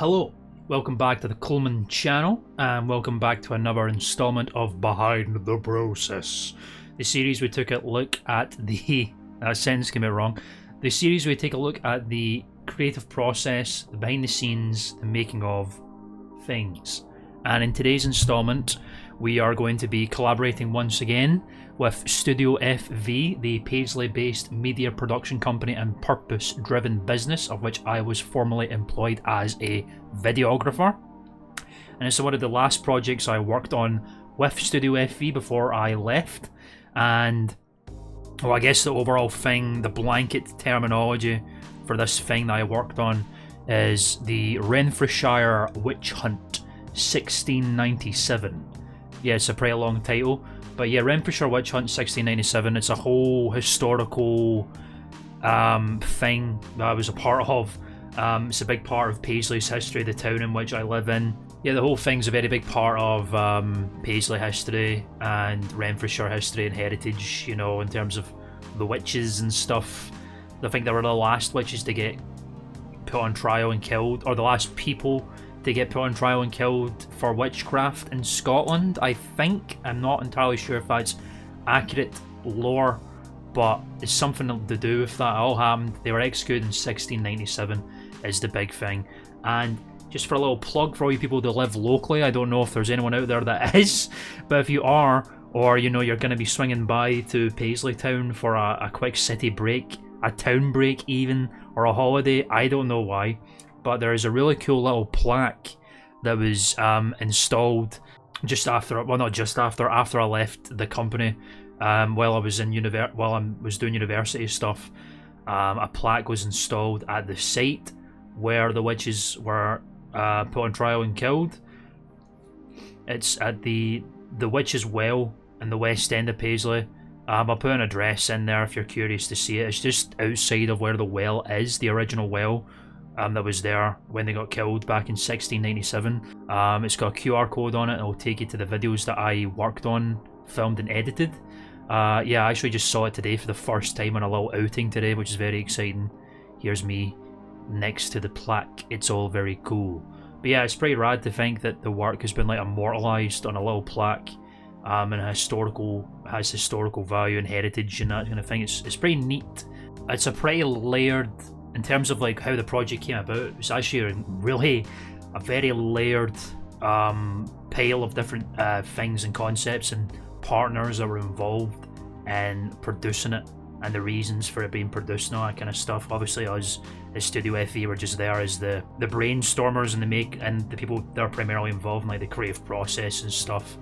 Hello, welcome back to the Coleman channel, and welcome back to another installment of Behind the Process. The series we took a look at the... that sentence came out wrong. The series we take a look at the creative process, the behind the scenes, the making of things. And in today's installment, we are going to be collaborating once again with StudioFV, the Paisley-based media production company and purpose-driven business of which I was formerly employed as a videographer. And it's one of the last projects I worked on with StudioFV before I left. And, well, I guess the overall thing, the blanket terminology for this thing that I worked on is the Renfrewshire Witch Hunt 1697. Yeah, it's a pretty long title. But yeah, Renfrewshire Witch Hunt 1697, it's a whole historical thing that I was a part of. It's a big part of Paisley's history, the town in which I live in. Yeah, the whole thing's a very big part of Paisley history and Renfrewshire history and heritage, you know, in terms of the witches and stuff. I think they were the last witches to get put on trial and killed, or the last people to get put on trial and killed for witchcraft in Scotland, I think. I'm not entirely sure if that's accurate lore, but it's something to do with that. It all happened. They were executed in 1697 is the big thing. And just for a little plug for all you people that live locally, I don't know if there's anyone out there that is, but if you are, or you know you're going to be swinging by to Paisley Town for a quick city break, a town break even, or a holiday, I don't know why, but there is a really cool little plaque that was installed just after, well, not just after I left the company, while I was in while I was doing university stuff. A plaque was installed at the site where the witches were put on trial and killed. It's at the Witch's Well in the West End of Paisley. I'll put an address in there if you're curious to see it. It's just outside of where the well is, the original well. That was there when they got killed back in 1697. It's got a QR code on it, and it'll take you to the videos that I worked on, filmed and edited. Yeah, I actually just saw it today for the first time on a little outing today, which is very exciting. Here's me next to the plaque. It's all very cool. But yeah, it's pretty rad to think that the work has been like immortalised on a little plaque, and has historical value and heritage and that kind of thing. It's pretty neat. It's a pretty layered, in terms of like how the project came about, it's actually really a very layered pile of different things and concepts and partners that were involved in producing it and the reasons for it being produced and all that kind of stuff. Obviously us as StudioFV were just there as the brainstormers and the people that are primarily involved in like the creative process and stuff.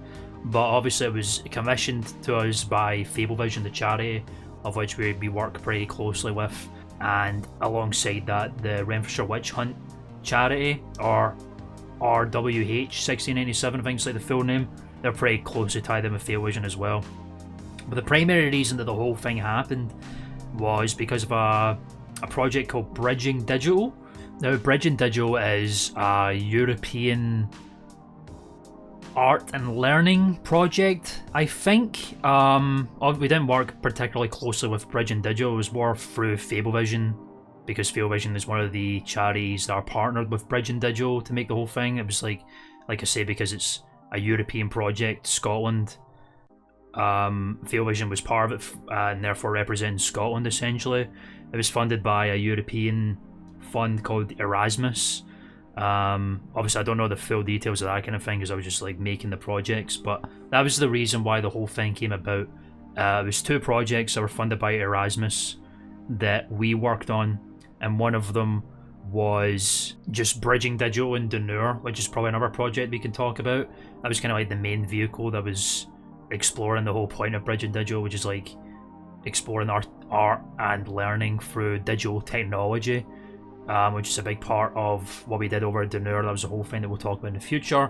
But obviously it was commissioned to us by Fablevision, the charity of which we work pretty closely with. And alongside that, the Renfrewshire Witch Hunt charity, or RWH 1697, I think it's like the full name, they're pretty closely tied in with Fablevision as well. But the primary reason that the whole thing happened was because of a project called Bridging Digital. Now, Bridging Digital is a European art and learning project, I think. We didn't work particularly closely with Bridging Digital. It was more through Fablevision, because Fablevision is one of the charities that are partnered with Bridging Digital to make the whole thing. It was like I say, because it's a European project, Scotland, Fablevision was part of it, and therefore representing Scotland essentially. It was funded by a European fund called Erasmus. Obviously I don't know the full details of that kind of thing because I was just like making the projects, but that was the reason why the whole thing came about. It was two projects that were funded by Erasmus that we worked on, and one of them was just Bridging Digital in Dunur, which is probably another project we can talk about. That was kind of like the main vehicle that was exploring the whole point of Bridging Digital, which is like exploring art and learning through digital technology. Which is a big part of what we did over at Dunur. That was a whole thing that we'll talk about in the future,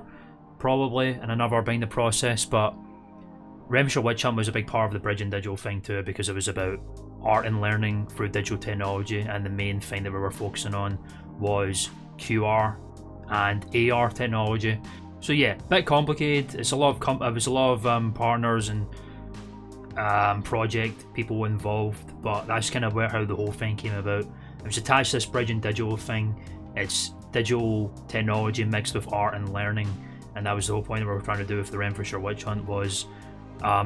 probably, and another behind the process. But Renfrewshire Witch Hunt was a big part of the Bridging Digital thing too, because it was about art and learning through digital technology, and the main thing that we were focusing on was QR and AR technology. So yeah, a bit complicated. It's a lot of it was a lot of partners and project people involved, but that's kind of how the whole thing came about. It was attached to this Bridging Digital thing. It's digital technology mixed with art and learning, and that was the whole point of what we were trying to do with the Renfrewshire Witch Hunt, was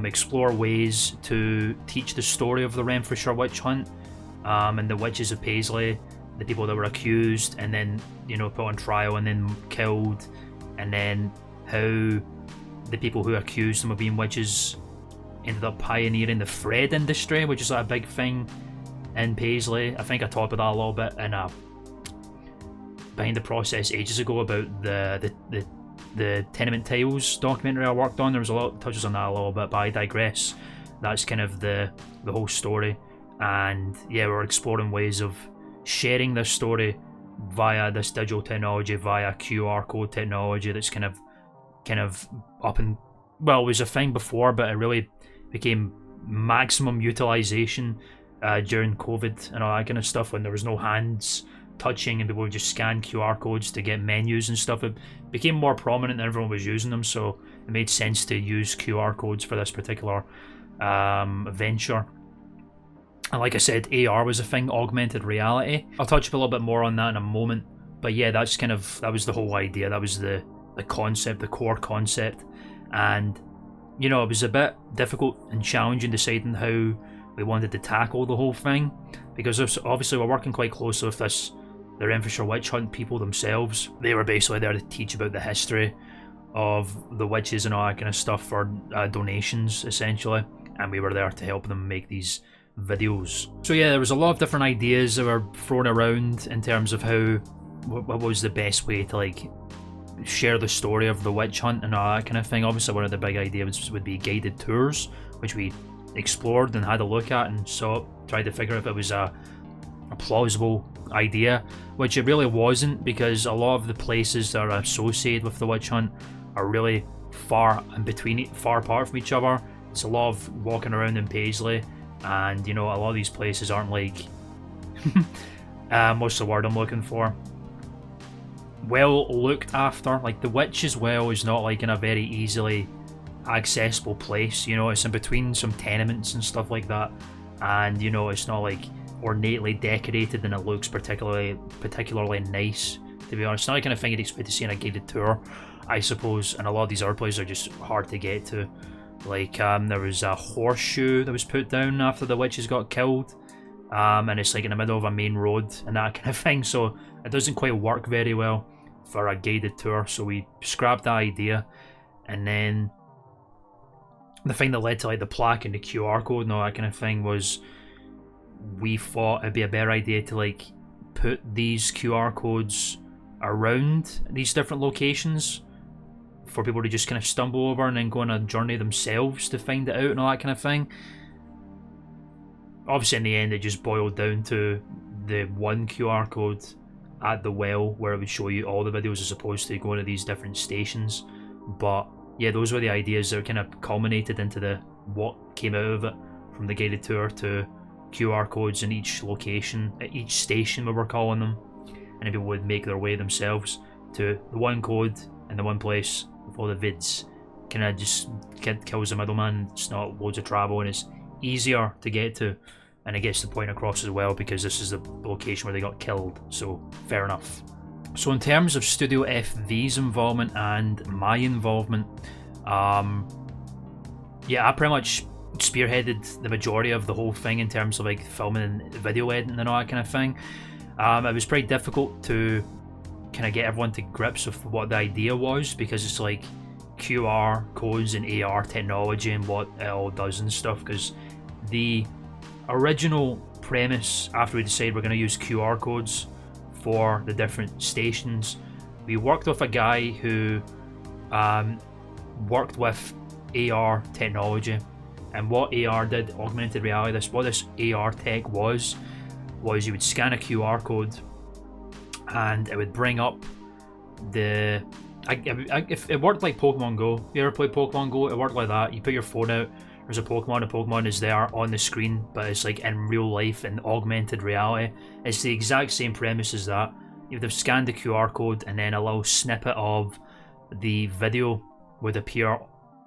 explore ways to teach the story of the Renfrewshire Witch Hunt, and the witches of Paisley, the people that were accused and then, you know, put on trial and then killed, and then how the people who accused them of being witches ended up pioneering the thread industry, which is like a big thing in Paisley. I think I talked about that a little bit in a Behind the Process ages ago about the tenement tiles documentary I worked on. There was a lot of touches on that a little bit, but I digress. That's kind of the whole story, and yeah, we're exploring ways of sharing this story via this digital technology, via QR code technology that's kind of up and, well, it was a thing before, but it really became maximum utilization during COVID and all that kind of stuff, when there was no hands touching and people would just scan QR codes to get menus and stuff. It became more prominent and everyone was using them, so it made sense to use QR codes for this particular venture. And like I said, AR was a thing, augmented reality. I'll touch a little bit more on that in a moment, but yeah, that was the whole idea. That was the concept, the core concept. And you know, it was a bit difficult and challenging deciding how we wanted to tackle the whole thing, because obviously we're working quite closely with the Renfrewshire Witch Hunt people themselves. They were basically there to teach about the history of the witches and all that kind of stuff for donations, essentially, and we were there to help them make these videos. So yeah, there was a lot of different ideas that were thrown around in terms of what was the best way to like share the story of the witch hunt and all that kind of thing. Obviously one of the big ideas would be guided tours, which we explored and had a look at and tried to figure out if it was a plausible idea, which it really wasn't, because a lot of the places that are associated with the witch hunt are really far apart from each other. It's a lot of walking around in Paisley, and you know, a lot of these places aren't like what's the word I'm looking for, well looked after. Like the Witch's Well is not like in a very easily accessible place, you know, it's in between some tenements and stuff like that, and you know, it's not like ornately decorated and it looks particularly nice, to be honest. It's not the kind of thing you'd expect to see in a guided tour, I suppose, and a lot of these other places are just hard to get to. Like there was a horseshoe that was put down after the witches got killed, and it's like in the middle of a main road and that kind of thing, so it doesn't quite work very well for a guided tour, so we scrapped that idea. And then the thing that led to like the plaque and the QR code and all that kind of thing was, we thought it'd be a better idea to like put these QR codes around these different locations for people to just kind of stumble over and then go on a journey themselves to find it out and all that kind of thing. Obviously in the end it just boiled down to the one QR code at the well where it would show you all the videos as opposed to going to these different stations. But yeah, those were the ideas that kind of culminated into what came out of it, from the guided tour to QR codes in each location, at each station we were calling them, and people would make their way themselves to the one code in the one place with all the vids. Kind of just kills the middleman. It's not loads of travel and it's easier to get to, and it gets the point across as well because this is the location where they got killed, so fair enough. So in terms of StudioFV's involvement and my involvement, yeah, I pretty much spearheaded the majority of the whole thing in terms of like filming and video editing and all that kind of thing. It was pretty difficult to kind of get everyone to grips with what the idea was, because it's like QR codes and AR technology and what it all does and stuff, because the original premise, after we decided we're going to use QR codes for the different stations, we worked with a guy who worked with AR technology. And what AR did, augmented reality, what this AR tech was you would scan a QR code and it would bring up if it worked like Pokemon Go. You ever played Pokemon Go? It worked like that. You put your phone out, there's a Pokemon is there on the screen, but it's like in real life in augmented reality. It's the exact same premise as that. You would have scanned the QR code and then a little snippet of the video would appear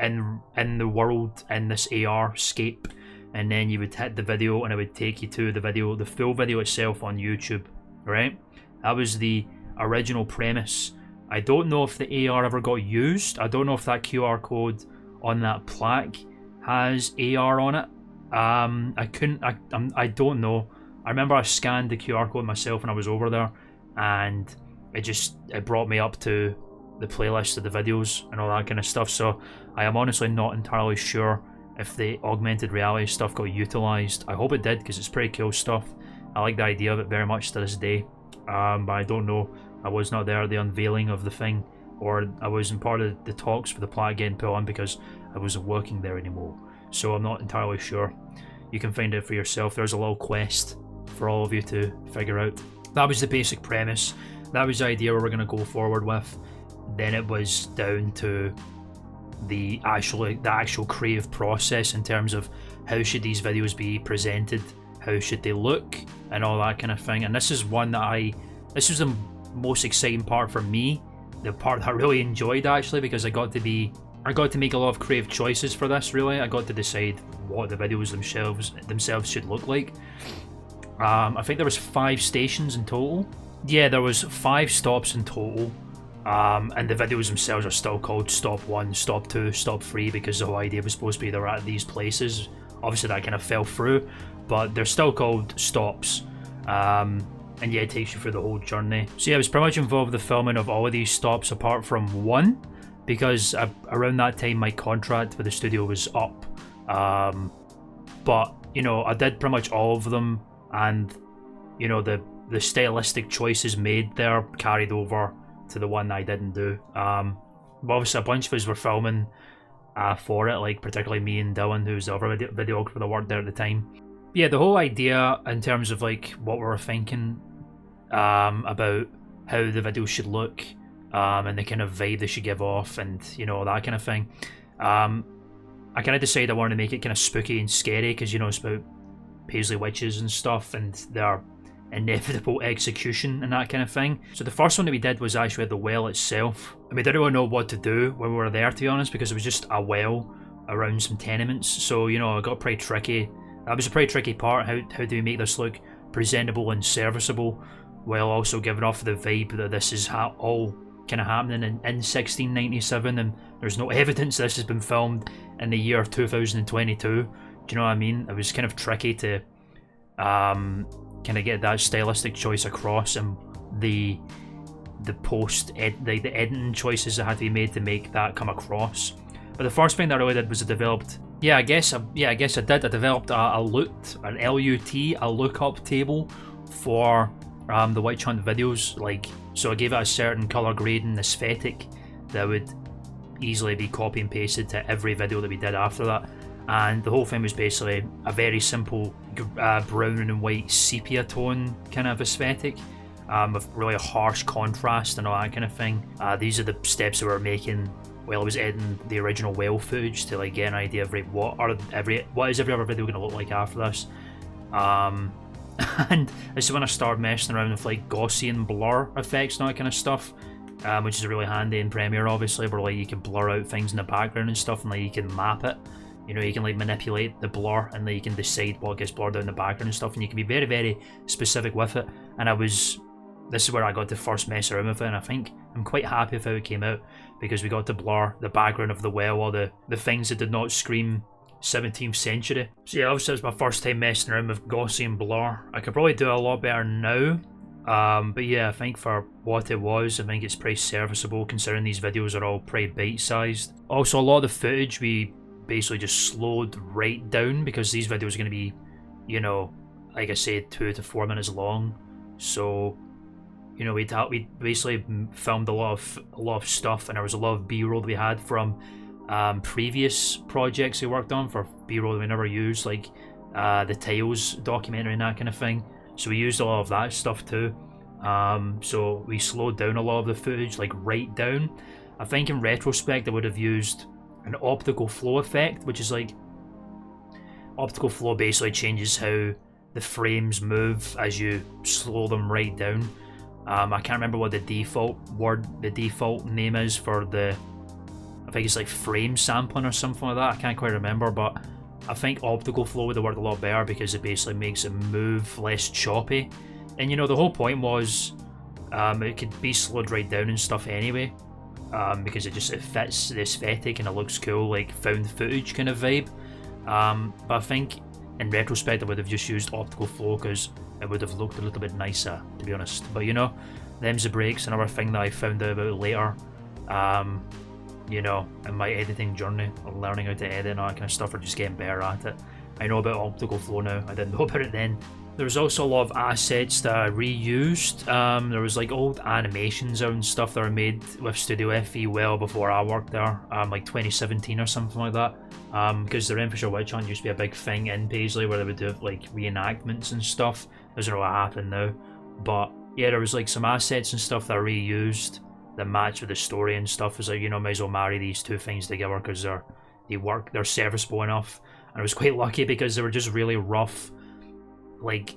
in the world in this AR scape, and then you would hit the video and it would take you to the full video itself on YouTube, right? That was the original premise. I don't know if the AR ever got used. I don't know if that QR code on that plaque has AR on it. I don't know. I remember I scanned the QR code myself when I was over there, and it brought me up to the playlist of the videos and all that kind of stuff. So I am honestly not entirely sure if the augmented reality stuff got utilised. I hope it did, because it's pretty cool stuff. I like the idea of it very much to this day. But I don't know. I was not there at the unveiling of the thing, or I wasn't part of the talks for the plaque getting put on because I wasn't working there anymore. So I'm not entirely sure. You can find out for yourself. There's a little quest for all of you to figure out. That was the basic premise. That was the idea we were going to go forward with. Then it was down to the actual creative process in terms of how should these videos be presented, how should they look, and all that kind of thing. And this is one that this was the most exciting part for me, the part that I really enjoyed actually, because I got to make a lot of creative choices for this. Really, I got to decide what the videos themselves should look like. I think there was 5 stations in total. Yeah, there was 5 stops in total. And the videos themselves are still called Stop 1, Stop 2, Stop 3, because the whole idea was supposed to be they're at these places. Obviously that kind of fell through, but they're still called stops. And yeah, it takes you through the whole journey. So yeah, I was pretty much involved with the filming of all of these stops apart from one, because around that time my contract with the studio was up. But, you know, I did pretty much all of them, and, you know, the stylistic choices made there carried over to the one that I didn't do. But obviously a bunch of us were filming for it, like particularly me and Dylan, who's the other videographer that worked there at the time. But yeah, the whole idea in terms of like what we were thinking about how the video should look, and the kind of vibe they should give off, and you know, that kind of thing. I kind of decided I wanted to make it kind of spooky and scary, because you know, it's about Paisley witches and stuff, and their inevitable execution and that kind of thing. So the first one that we did was actually at the well itself, and we didn't really know what to do when we were there, to be honest, because it was just a well around some tenements. So you know, it got pretty tricky. That was a pretty tricky part. How do we make this look presentable and serviceable while also giving off the vibe that this is all kind of happening in 1697, and there's no evidence this has been filmed in the year 2022. Do you know what I mean? It was kind of tricky to kind of get that stylistic choice across, and the editing choices that had to be made to make that come across. But the first thing that I really did was I developed, I developed a lookup table for the witch hunt videos. Like, so I gave it a certain color grading aesthetic that would easily be copy and pasted to every video that we did after that. And the whole thing was basically a very simple brown and white sepia tone kind of aesthetic, with really a harsh contrast and all that kind of thing. These are the steps that we were making while I was editing the original well footage to like get an idea of what is every other video going to look like after this. And this is when I started messing around with like Gaussian blur effects and all that kind of stuff, which is really handy in Premiere, obviously, where like you can blur out things in the background and stuff, and like you can map it. You know, you can like manipulate the blur, and then you can decide what gets blurred out in the background and stuff, and you can be very, very specific with it. And this is where I got to first mess around with it, and I think I'm quite happy with how it came out, because we got to blur the background of the well, or the things that did not scream 17th century. So yeah, obviously it was my first time messing around with Gaussian blur. I could probably do it a lot better now, but yeah, I think for what it was, I think it's pretty serviceable, considering these videos are all pretty bite-sized. Also, a lot of the footage we basically just slowed right down, because these videos are going to be, you know, like I said, 2 to 4 minutes long. So, you know, we basically filmed a lot of stuff, and there was a lot of B-roll that we had from previous projects we worked on for B-roll that we never used, like the Tiles documentary and that kind of thing. So we used a lot of that stuff too. So we slowed down a lot of the footage, like right down. I think in retrospect I would have used an optical flow effect, which is like, optical flow basically changes how the frames move as you slow them right down. I can't remember what the default name is for the, I think it's like frame sampling or something like that. I can't quite remember, but I think optical flow would have worked a lot better, because it basically makes it move less choppy. And you know, the whole point was It could be slowed right down and stuff anyway, because it fits the aesthetic and it looks cool, like found footage kind of vibe. But I think in retrospect I would have just used optical flow because it would have looked a little bit nicer, to be honest. But you know, them's the breaks. Another thing that I found out about later, you know, in my editing journey, or learning how to edit and all that kind of stuff, or just getting better at it. I know about optical flow now, I didn't know about it then. There was also a lot of assets that I reused. There was like old animations out and stuff that were made with StudioFV well before I worked there, like 2017 or something like that. Because the Renfrewshire Witch Hunt used to be a big thing in Paisley where they would do like reenactments and stuff. Doesn't really happen now. But yeah, there was like some assets and stuff that I reused that match with the story and stuff. It's like, you know, might as well marry these two things together because they're serviceable enough. And I was quite lucky because they were just really rough, like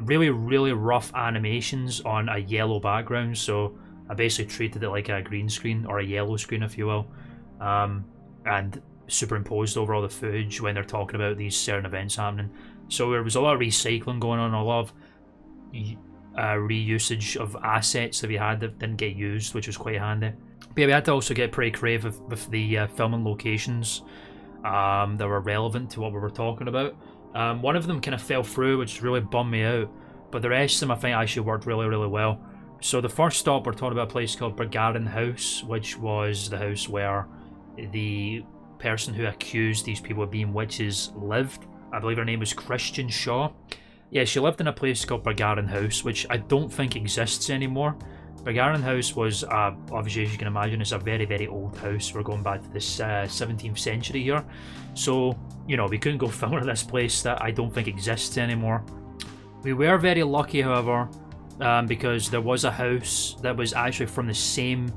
really rough animations on a yellow background. So I basically treated it like a green screen, or a yellow screen if you will, and superimposed over all the footage when they're talking about these certain events happening. So there was a lot of recycling going on, a lot of reusage of assets that we had that didn't get used, which was quite handy. But yeah, we had to also get pretty creative with the filming locations that were relevant to what we were talking about. One of them kind of fell through, which really bummed me out, but the rest of them I think actually worked really well. So the first stop, we're talking about a place called Bergarin House, which was the house where the person who accused these people of being witches lived. I believe her name was Christian Shaw. Yeah, she lived in a place called Bergarin House, which I don't think exists anymore. Bergarin House was, obviously as you can imagine, it's a very old house. We're going back to the 17th century here. So, you know, we couldn't go film at this place that I don't think exists anymore. We were very lucky, however, because there was a house that was actually from the same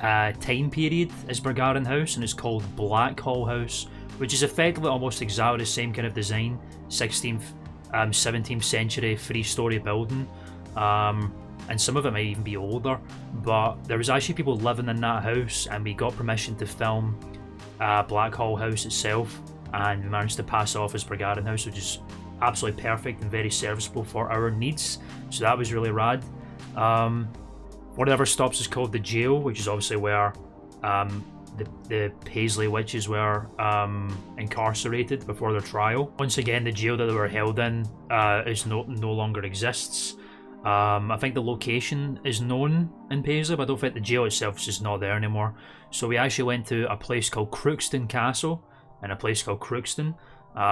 time period as Bergarin House, and it's called Blackhall House, which is effectively almost exactly the same kind of design, 16th, 17th century 3-story building. And some of it might even be older, but there was actually people living in that house, and we got permission to film Blackhall House itself, and we managed to pass it off as Bergarin House, which is absolutely perfect and very serviceable for our needs. So that was really rad. One of the other stops is called the jail, which is obviously where the Paisley witches were incarcerated before their trial. Once again, the jail that they were held in is no longer exists. I think the location is known in Paisley, but I don't think the jail itself is just not there anymore. So we actually went to a place called Crookston Castle and a place called Crookston,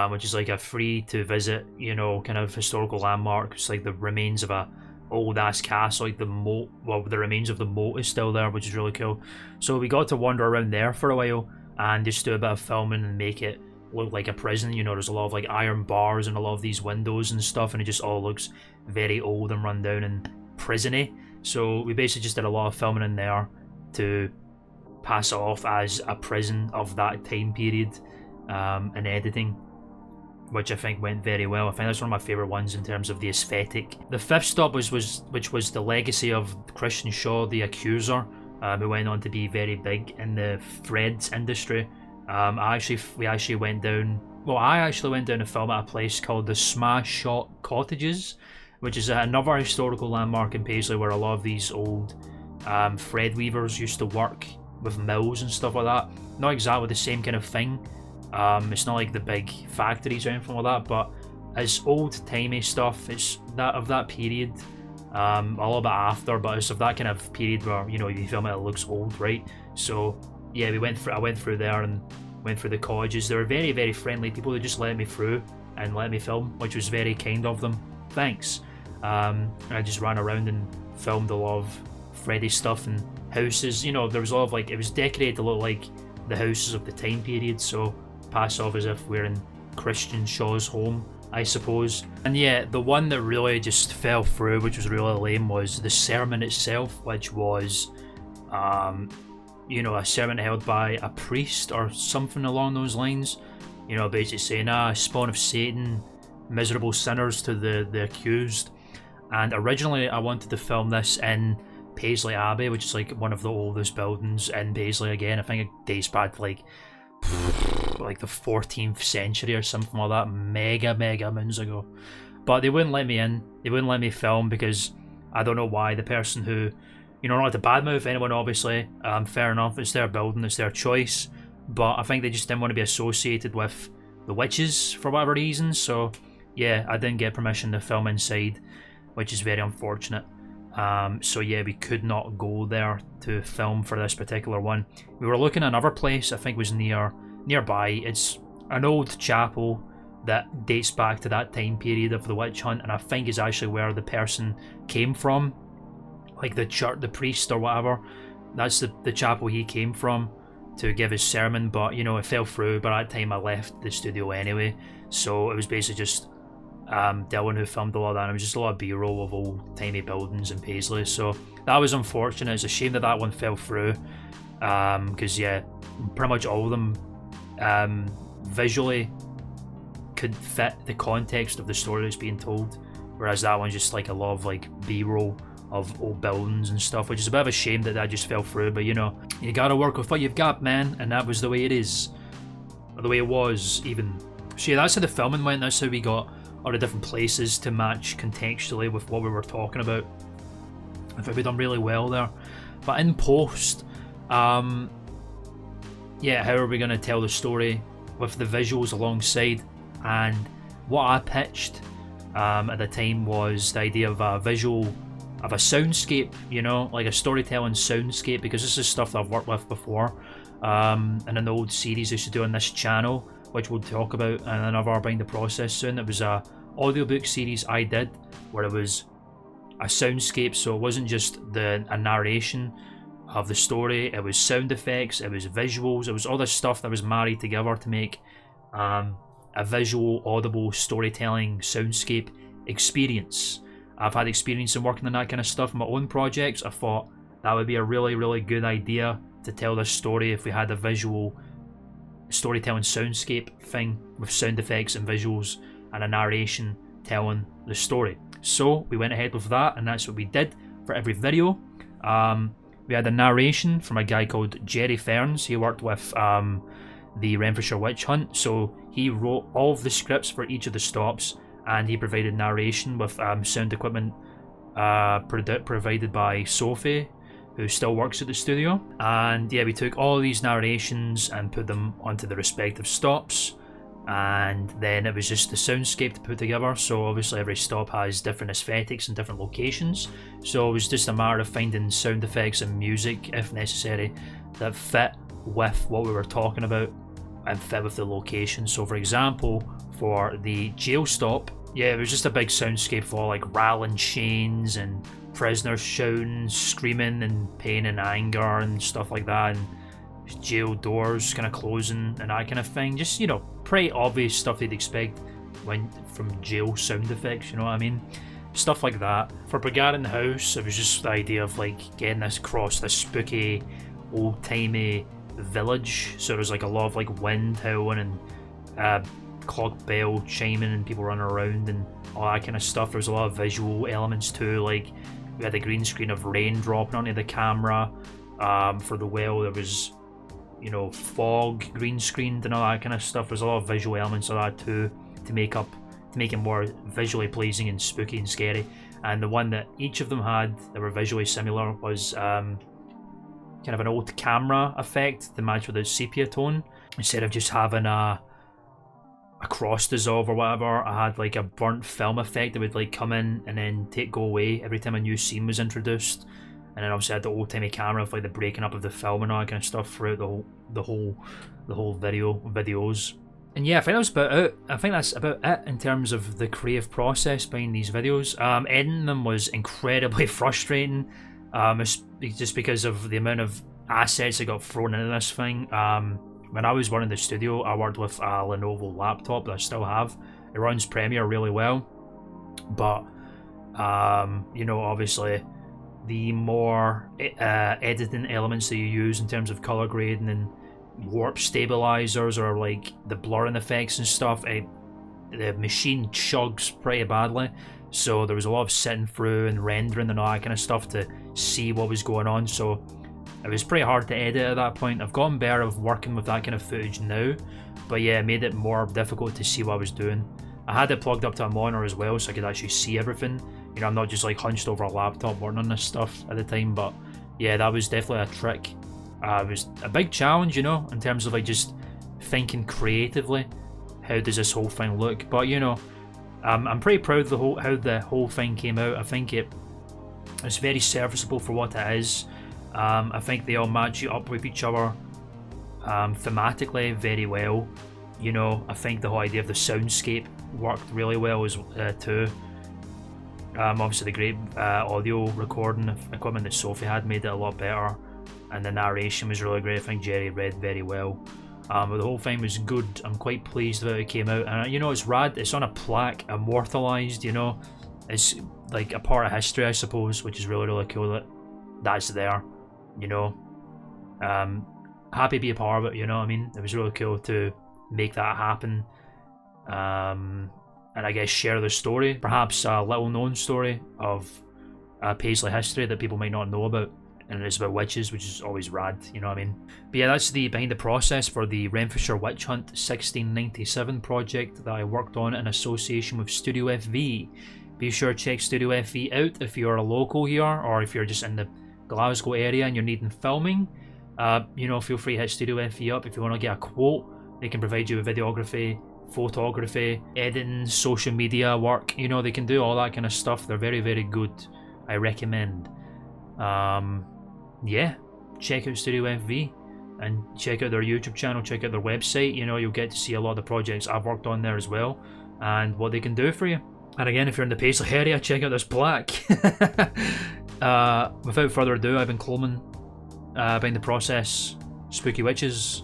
which is like a free to visit, you know, kind of historical landmark. It's like the remains of a old ass castle, like the moat. Well, the remains of the moat is still there, which is really cool. So we got to wander around there for a while and just do a bit of filming and make it look like a prison. You know, there's a lot of like iron bars and a lot of these windows and stuff, and it just all looks very old and run down and prisony. So we basically just did a lot of filming in there to pass it off as a prison of that time period, and editing, which I think went very well. I think that's one of my favourite ones in terms of the aesthetic. The fifth stop which was the legacy of Christian Shaw, the accuser, who went on to be very big in the threads industry. I actually went down to film at a place called the Smash Shot Cottages, which is another historical landmark in Paisley where a lot of these old thread weavers used to work with mills and stuff like that. Not exactly the same kind of thing. It's not like the big factories or anything like that, but it's old-timey stuff. It's that of that period, a little bit after, but it's of that kind of period where, you know, you film it looks old, right? So yeah, I went through there and went through the cottages. They were very friendly people. They just let me through and let me film, which was very kind of them. Thanks. I just ran around and filmed a lot of Freddy stuff and houses. You know, there was a lot of like, it was decorated to look like the houses of the time period, so pass off as if we're in Christian Shaw's home, I suppose. And yeah, the one that really just fell through, which was really lame, was the sermon itself, which was you know, a sermon held by a priest or something along those lines, you know, basically saying, spawn of Satan, miserable sinners to the accused. And originally I wanted to film this in Paisley Abbey, which is like one of the oldest buildings in Paisley. Again, I think it dates back to like the 14th century or something like that, mega moons ago. But they wouldn't let me in, they wouldn't let me film because I don't know why the person who, you know, not to badmouth anyone, obviously, fair enough, it's their building, it's their choice, but I think they just didn't want to be associated with the witches for whatever reason. So yeah, I didn't get permission to film inside, which is very unfortunate. So yeah, we could not go there to film for this particular one. We were looking at another place, I think was nearby. It's an old chapel that dates back to that time period of the witch hunt, and I think is actually where the person came from, like the church, the priest or whatever. That's the chapel he came from to give his sermon, but you know, it fell through. By that time I left the studio anyway, so it was basically just Dylan who filmed a lot of that, and it was just a lot of b-roll of old timey buildings in Paisley. So that was unfortunate. It's a shame that that one fell through, because yeah, pretty much all of them visually could fit the context of the story that's being told, whereas that one's just like a lot of like b-roll of old buildings and stuff, which is a bit of a shame that that just fell through. But you know, you gotta work with what you've got, man, and that was the way it is, or the way it was even. So yeah, that's how the filming went. That's how we got all the different places to match contextually with what we were talking about. I think we done really well there. But in post, yeah, how are we going to tell the story with the visuals alongside? And what I pitched at the time was the idea of a visual, of a soundscape, you know, like a storytelling soundscape, because this is stuff that I've worked with before in an old series I used to do on this channel, which we'll talk about in another Behind the Process soon. It was a audiobook series I did where it was a soundscape, so it wasn't just a narration of the story, it was sound effects, it was visuals, it was all this stuff that was married together to make a visual, audible storytelling soundscape experience. I've had experience in working on that kind of stuff in my own projects. I thought that would be a really, really good idea to tell this story if we had a visual storytelling soundscape thing with sound effects and visuals and a narration telling the story. So we went ahead with that, and that's what we did for every video. We had a narration from a guy called Jerry Ferns. He worked with the Renfrewshire witch hunt, so he wrote all of the scripts for each of the stops, and he provided narration with sound equipment provided by Sophie, who still works at the studio. And yeah, we took all these narrations and put them onto the respective stops, and then it was just the soundscape to put together. So obviously every stop has different aesthetics and different locations, so it was just a matter of finding sound effects and music, if necessary, that fit with what we were talking about and fit with the location. So for example, for the jail stop, yeah, it was just a big soundscape for like rattling chains and prisoners shouting, screaming in pain and anger and stuff like that, and jail doors kind of closing and that kind of thing. Just, you know, pretty obvious stuff you'd expect when from jail sound effects, you know what I mean? Stuff like that. For Brigade House, it was just the idea of like getting this across this spooky, old-timey village. So there's like a lot of like wind howling and clock bell chiming and people running around and all that kind of stuff. There's a lot of visual elements too, like we had a green screen of rain dropping onto the camera. For the well, there was, you know, fog green screened and all that kind of stuff. There's a lot of visual elements of that too to make it more visually pleasing and spooky and scary. And the one that each of them had that were visually similar was kind of an old camera effect to match with the sepia tone. Instead of just having a cross dissolve or whatever, I had like a burnt film effect that would like come in and then go away every time a new scene was introduced. And then obviously I had the old timey camera of like the breaking up of the film and all that kind of stuff throughout the whole videos. And yeah, I think that's about it in terms of the creative process behind these videos. Editing them was incredibly frustrating, just because of the amount of assets that got thrown into this thing. When I was running the studio, I worked with a Lenovo laptop that I still have. It runs Premiere really well, but you know, obviously the more editing elements that you use in terms of color grading and warp stabilizers or like the blurring effects and stuff, the machine chugs pretty badly. So there was a lot of sitting through and rendering and all that kind of stuff to see what was going on. So it was pretty hard to edit at that point. I've gotten better of working with that kind of footage now, but yeah, it made it more difficult to see what I was doing. I had it plugged up to a monitor as well, so I could actually see everything, You know, I'm not just like hunched over a laptop working on this stuff at the time, but yeah, that was definitely a trick. It was a big challenge, you know, in terms of like just thinking creatively, how does this whole thing look? But you know, I'm pretty proud of how the whole thing came out. I think it's very serviceable for what it is. I think they all match up with each other thematically very well. You know, I think the whole idea of the soundscape worked really well as too. Obviously the great audio recording equipment that Sophie had made it a lot better, and the narration was really great. I think Jerry read very well. But the whole thing was good. I'm quite pleased with how it came out, and you know, it's rad. It's on a plaque, immortalised. You know, it's like a part of history, I suppose, which is really, really cool that that's there. You know, happy to be a part of it. You know what I mean? It was really cool to make that happen. And I guess share the story, perhaps a little known story of Paisley history that people might not know about, and it's about witches, which is always rad, you know what I mean? But yeah, that's the behind the process for the Renfrewshire Witch Hunt 1697 project that I worked on in association with StudioFV. Be sure to check StudioFV out if you're a local here, or if you're just in the Glasgow area and you're needing filming. You know, feel free to hit StudioFV up if you want to get a quote. They can provide you with videography, photography, editing, social media work. You know, they can do all that kind of stuff. They're very, very good. I recommend. Yeah, check out StudioFV and check out their YouTube channel, check out their website. You know, you'll get to see a lot of the projects I've worked on there as well, and what they can do for you. And again, if you're in the Paisley area, check out this plaque. Without further ado, I've been Coleman, behind the process, Spooky Witches.